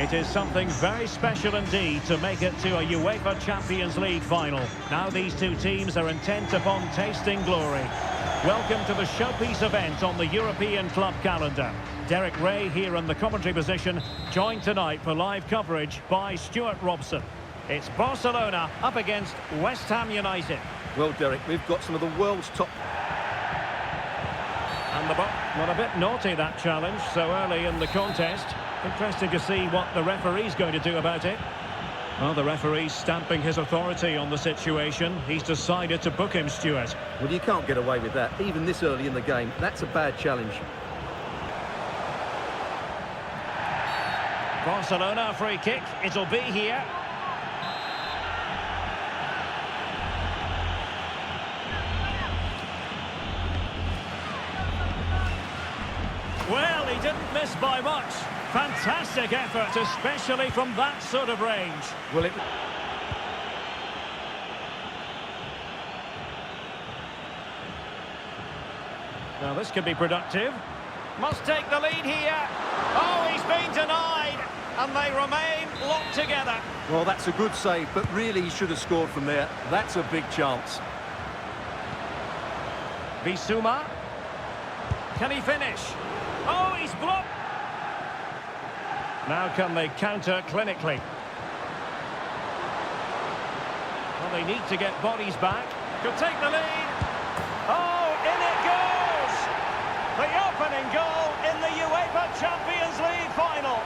It is something very special indeed to make it to a UEFA Champions League final. Now these two teams are intent upon tasting glory. Welcome to the showpiece event on the European club calendar. Derek Ray here in the commentary position, joined tonight for live coverage by Stuart Robson. It's Barcelona up against West Ham United. Well, Derek, we've got some of the world's top... And the well, a bit naughty, that challenge, so early in the contest. Interesting to see what the referee's going to do about it. Well, the referee's stamping his authority on the situation. He's decided to book him, Stuart. Well, you can't get away with that, even this early in the game. That's a bad challenge. Barcelona free kick, it'll be here. Well, he didn't miss by much. Fantastic effort, especially from that sort of range. Well, Now this could be productive. Must take the lead here. Oh, he's been denied. And they remain locked together. Well, that's a good save, but really he should have scored from there. That's a big chance. Bissouma. Can he finish? Oh, he's blocked. Now can they counter clinically? Well, they need to get bodies back. Could take the lead. Oh, in it goes! The opening goal in the UEFA Champions League final.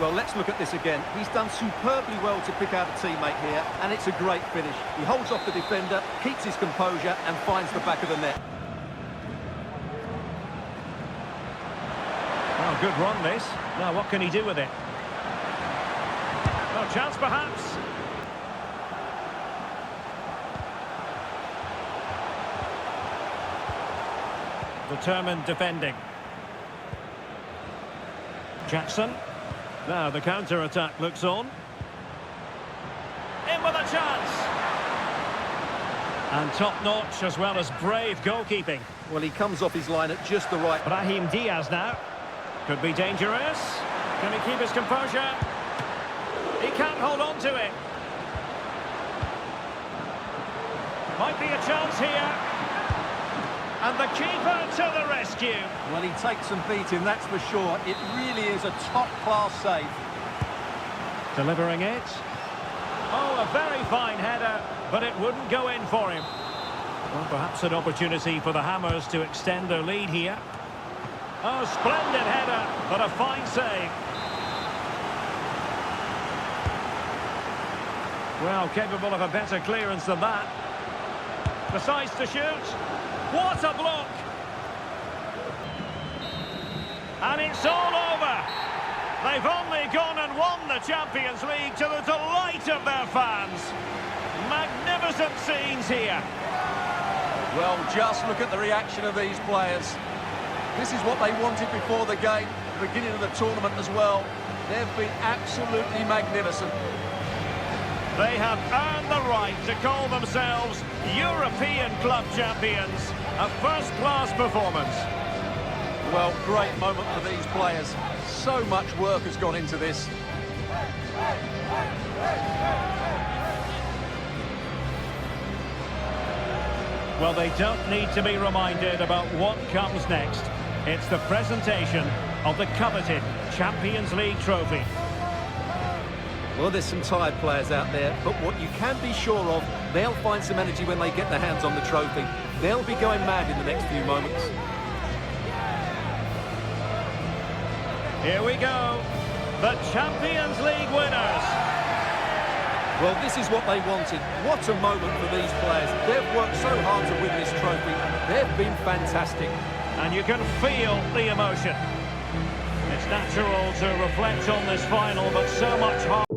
Well, let's look at this again. He's done superbly well to pick out a teammate here, and it's a great finish. He holds off the defender, keeps his composure, and finds the back of the net. Well, good run this. Now, what can he do with it? Oh, chance perhaps. Determined defending. Jackson. Now the counter-attack looks on. In with a chance. And top-notch as well as brave goalkeeping. Well, he comes off his line at just the right... Brahim Diaz now. Could be dangerous. Can he keep his composure? He can't hold on to it. Might be a chance here. And the keeper to the rescue. Well, he takes some beating, that's for sure. It really is a top-class save. Delivering it. Oh, a very fine header, but it wouldn't go in for him. Well, perhaps an opportunity for the Hammers to extend their lead here. Oh, splendid header, but a fine save. Well, capable of a better clearance than that. Decides to shoot. What a block! And it's all over. They've only gone and won the Champions League to the delight of their fans. Magnificent scenes here. Well, just look at the reaction of these players. This is what they wanted before the game, the beginning of the tournament as well. They've been absolutely magnificent. They have earned the right to call themselves European club champions. A first-class performance. Well, great moment for these players. So much work has gone into this. Well, they don't need to be reminded about what comes next. It's the presentation of the coveted Champions League trophy. Well, there's some tired players out there, but what you can be sure of, they'll find some energy when they get their hands on the trophy. They'll be going mad in the next few moments. Here we go, the Champions League winners. Well, this is what they wanted. What a moment for these players. They've worked so hard to win this trophy. They've been fantastic. And you can feel the emotion. It's natural to reflect on this final, but so much hard.